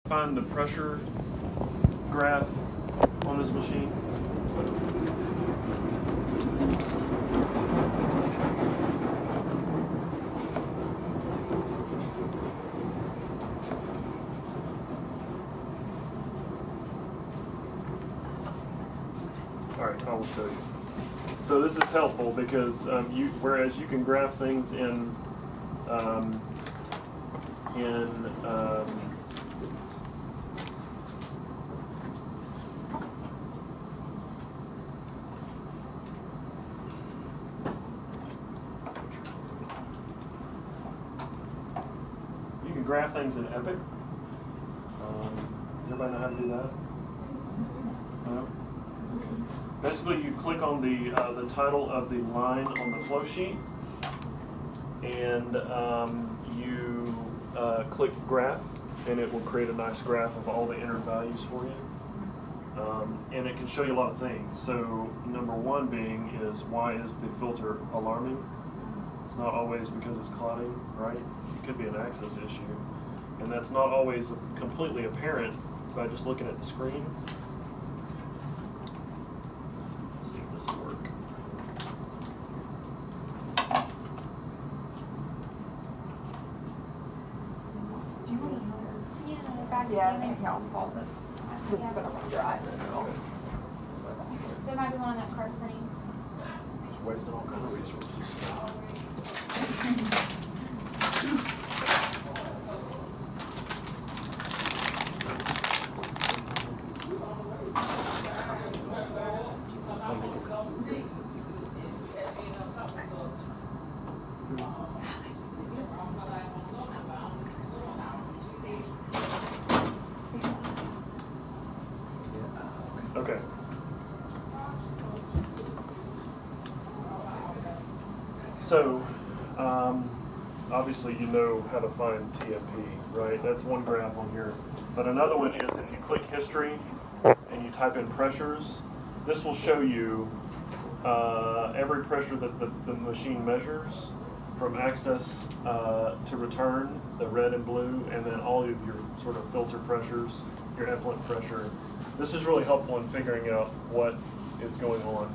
Find the pressure graph on this machine. All right, I will show you. So this is helpful because whereas you can graph things in you can graph things in Epic. Does everybody know how to do that? No? Basically, you click on the title of the line on the flow sheet, and you click graph, and it will create a nice graph of all the entered values for you. And it can show you a lot of things. So number one being is, why is the filter alarming? It's not always because it's clotting, right? It could be an access issue. And that's not always completely apparent by just looking at the screen. Let's see if this will work. Do you want another? Yeah, I'll pause it. This is gonna run dry. There might be one on that card for you. Just wasting all kind of resources. Okay. So, obviously you know how to find TMP, right? That's one graph on here. But another one is if you click history and you type in pressures, this will show you every pressure that the machine measures from access to return, the red and blue, and then all of your sort of filter pressures, your effluent pressure. This is really helpful in figuring out what is going on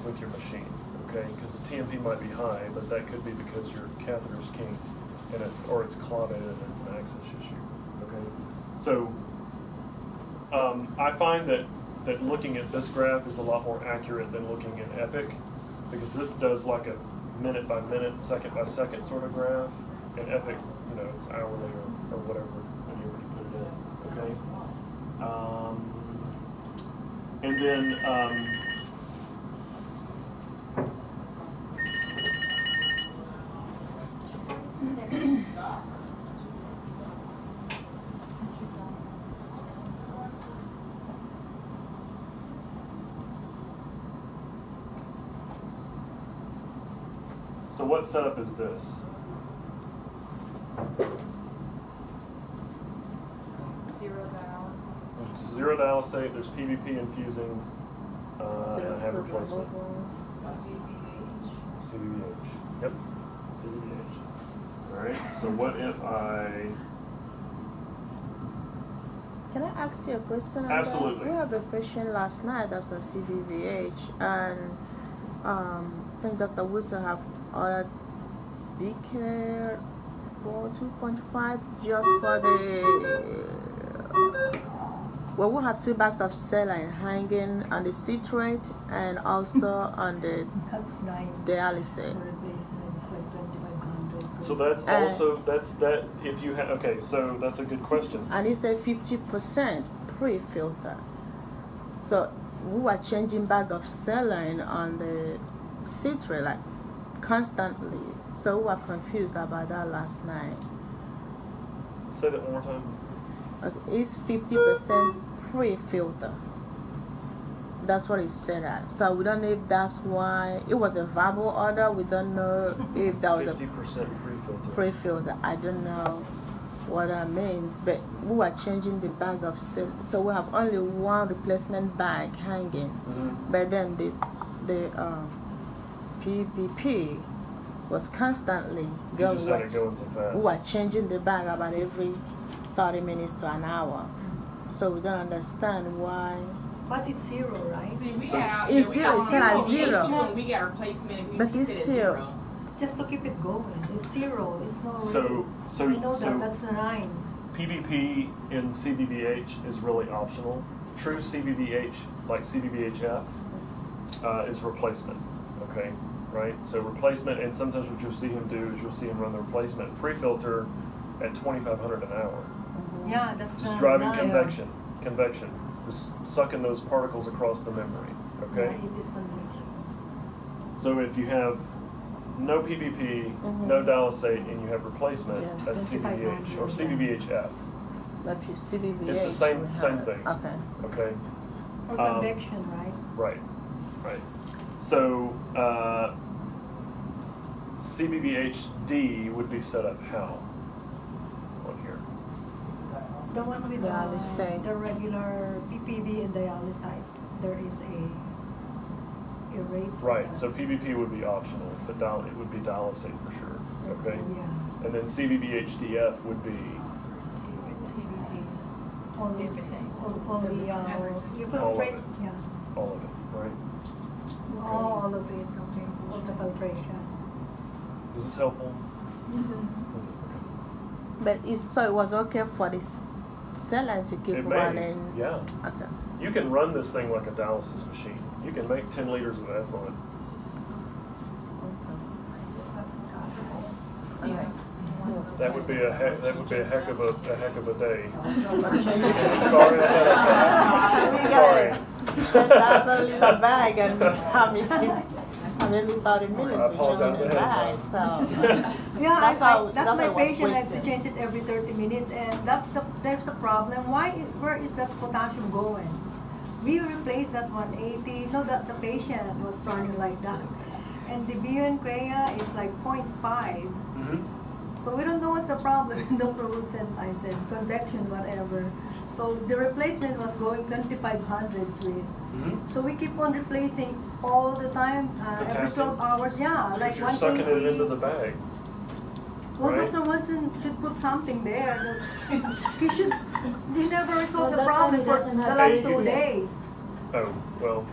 with your machine, okay? Because the TMP might be high, but that could be because your catheter's kinked and it's clotted and it's an access issue, okay? So I find that looking at this graph is a lot more accurate than looking in Epic, because this does like a minute by minute, second by second sort of graph. In Epic, you know, it's hourly or whatever when you already put it in, okay? And then so what setup is this? There's zero dialysate, there's PVP infusing, and I have replacement. CVVH. Yep, CVVH. All right, so what if I... Can I ask you a question? Absolutely. We have a patient last night that's on CVVH, and I think Dr. Wilson have ordered BK for 2.5 just for the... Well, we have 2 bags of saline hanging on the citrate and also on the dialysate. So that's also, that if you have, okay, so that's a good question. And it's a 50% pre-filter. So we were changing bag of saline on the citrate like constantly. So we were confused about that last night. Say that one more time. Okay, it's 50% pre-filter. That's what it said at. So we don't know if that's why it was a verbal order. We don't know if that was 50% pre-filter. Pre-filter. I don't know what that means, but we were changing the bag of silk, so we have only one replacement bag hanging. Mm-hmm. But then the PBP was constantly going. You just had it going so fast. We were changing the bag about every 30 minutes to an hour. So we don't understand why. But it's zero, right? See, we So got it's zero, it's not zero. We got a replacement and we But keep it's it at still- zero. Just to keep it going. It's zero. It's not So really. I know so that's a 9. PVP in CVVH is really optional. True CVVH, like CVVHF, is replacement. Okay, right? So replacement, and sometimes what you'll see him do is you'll see him run the replacement pre-filter at 2,500 an hour. Yeah, that's Just a driving 9. convection, just sucking those particles across the memory. Okay. Yeah, it is convection. So if you have no PVP, no dialysate, and you have replacement, Yes. that's CVVH or 2500. CVVHF. If you CVVH, It's the same- we same have- thing. Okay. Okay. Or convection, right? Right. Right. So CVVHD would be set up how on here? The one with Dialysate. the regular PPD and dialysate. There is a rate. for Right. that. So PVP would be optional, but it would be dialysate for sure. Okay. Yeah. And then CVVHDF would be Only you All filtrate. of it. Yeah. all of it, right? All of it. Okay. All the filtration. Is this helpful? Yes. Is it? Okay. But so it was okay for this cell line to keep It may. running. Yeah. Okay. You can run this thing like a dialysis machine. You can make 10 liters of effluent. Okay. That would be a heck of a day. Sorry, I had We a got Sorry. 10,000 liter bag and how many 30 minutes? I apologize we ahead bag, of so. Yeah, That's how- that's that's my how it was patient. I have to wasted. change it every 30 minutes, and there's a problem. Where is that potassium going? We replaced that 180. No, the patient was running like that, and the BUN CRRT is like 0.5. Mhm. So we don't know what's the problem. Dr. Wood said, I said, convection, whatever. So the replacement was going 2,500 with. Mhm. So we keep on replacing all the time, every Potassium? 12 hours. Yeah, Because like you're sucking it 180. into the bag. Well, right? Dr. Watson should put something there. He never resolved the Well, problem that for doesn't the have last to 2 be- days. Oh, well,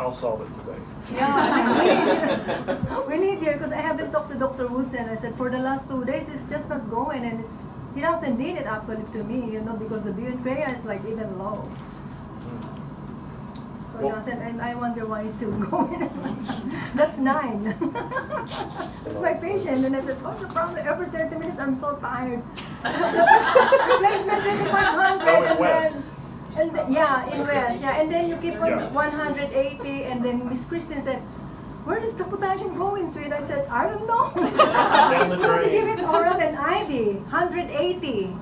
I'll solve it today. Yeah, we need here because I haven't talked to Dr. Woods and I said for the last 2 days it's just not going, and he doesn't need it actually to me, because the BUN CRRT is like even low. So he Well- doesn't, and I wonder why he's still going. That's 9. This is my patient, and I said, what's the problem? Every 30 minutes I'm so tired. Replacement 2,500 Oh, in and West. then. Yeah, in West, yeah, and then you keep on Yeah. 180, and then Miss Kristen said, where is the potassium going, sweet? I said, I don't know. Down the Because we drain. give it oral and IV, 180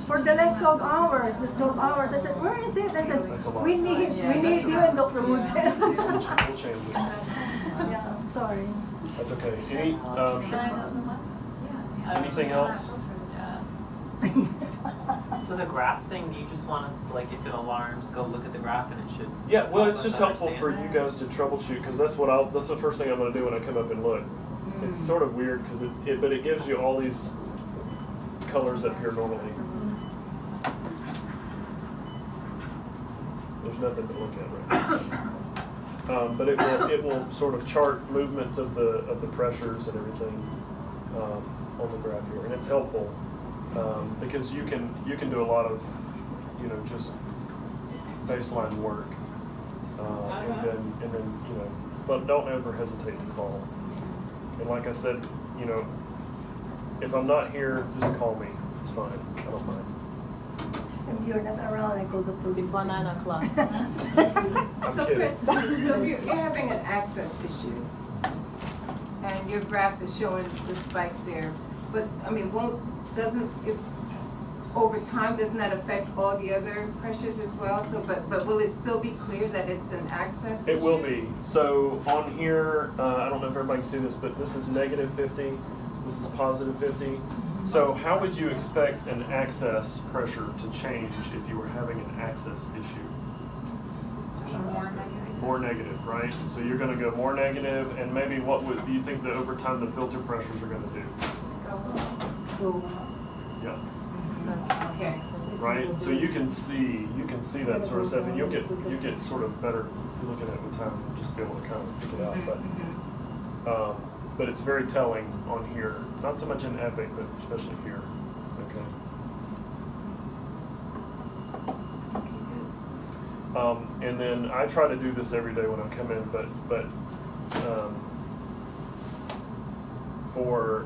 for the last 12 hours. 12 hours. I said, where is it? I said, That's a lot. we need you and Dr. Wood said. We'll change it. Yeah, sorry. That's okay. Anything else? So the graph thing, do you just want us to, like, if it alarms, go look at the graph and it should? Yeah, well, it's help us just helpful for you understand guys to troubleshoot, because that's the first thing I'm going to do when I come up and look. It's sort of weird because but it gives you all these colors up here normally. There's nothing to look at right now. But it will sort of chart movements of the pressures and everything on the graph here, and it's helpful because you can do a lot of just baseline work, and then but don't ever hesitate to call. And like I said, if I'm not here, just call me. It's fine. I don't mind. If you're not around, I call Dr. Wood. Before 9 o'clock. I'm So kidding. Chris, so if you're having an access issue, and your graph is showing the spikes there, but, I mean, if over time, doesn't that affect all the other pressures as well? So, but will it still be clear that it's an access issue? It will be. So on here, I don't know if everybody can see this, but this is negative 50. This is positive 50. So how would you expect an access pressure to change if you were having an access issue? More negative, right? So you're going to go more negative, and maybe what do you think that over time the filter pressures are going to do? Go. Yeah. Okay. right? So you can see that sort of stuff, and you get sort of better looking at it with time, and just be able to kind of pick it out. But it's very telling on here. Not so much in Epic, but especially here. Okay. And then I try to do this every day when I come in, but for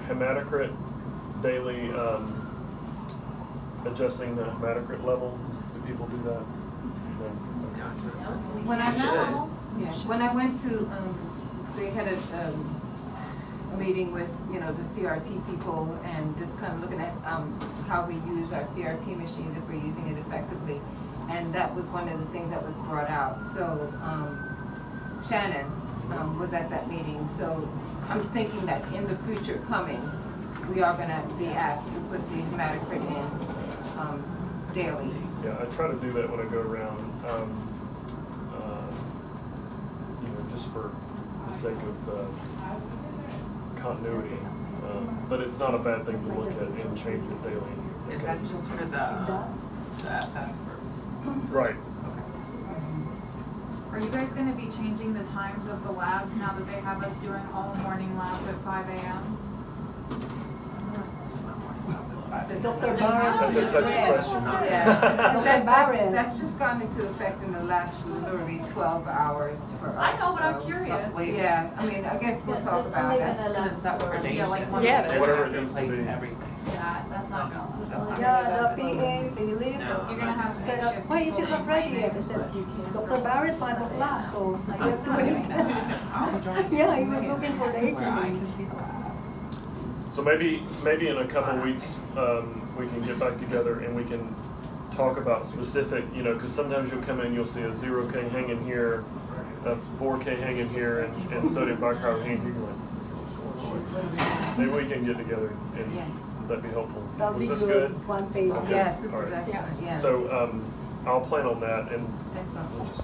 hematocrit daily, adjusting the hematocrit level, do people do that? No. When I went to, they had a meeting with, you know, the CRT people and just kind of looking at how we use our CRT machines, if we're using it effectively. And that was one of the things that was brought out. So Shannon was at that meeting. So I'm thinking that in the future coming, we are going to be asked to put the hematocrit in daily. Yeah, I try to do that when I go around, you know, just for the sake of continuity. But it's not a bad thing to look at and change it daily. Is that just for the FF? Right. Are you guys going to be changing the times of the labs now that they have us doing all morning labs at 5 a.m.? Dr. Barnes. That's a touchy question. Yeah, that's just gone into effect in the last literally 12 hours for us. I know, but I'm so- curious. Yeah, I mean, I guess we'll talk about that. Is that for day Yeah, like shift? one- Yeah, it is. Whatever it needs to Replace be. everything. Yeah, that's not going to. Yeah, the PA, Philip. No. You're going to have Said, night shift why is it people not ready in. yet? I said, Dr. Barrett, 5 o'clock, so I have to wait. Yeah, he was looking for the HME. So maybe in a couple of weeks, we can get back together and we can talk about specific, you know, because sometimes you'll come in, you'll see a 0K hanging here, a 4K hanging here, and sodium bicarbonate hanging here. Maybe we can get together and that'd be helpful. That'd be Was this good. good? One page. Okay. Yes, this All is right. excellent, yeah. So I'll plan on that and Excellent. we'll just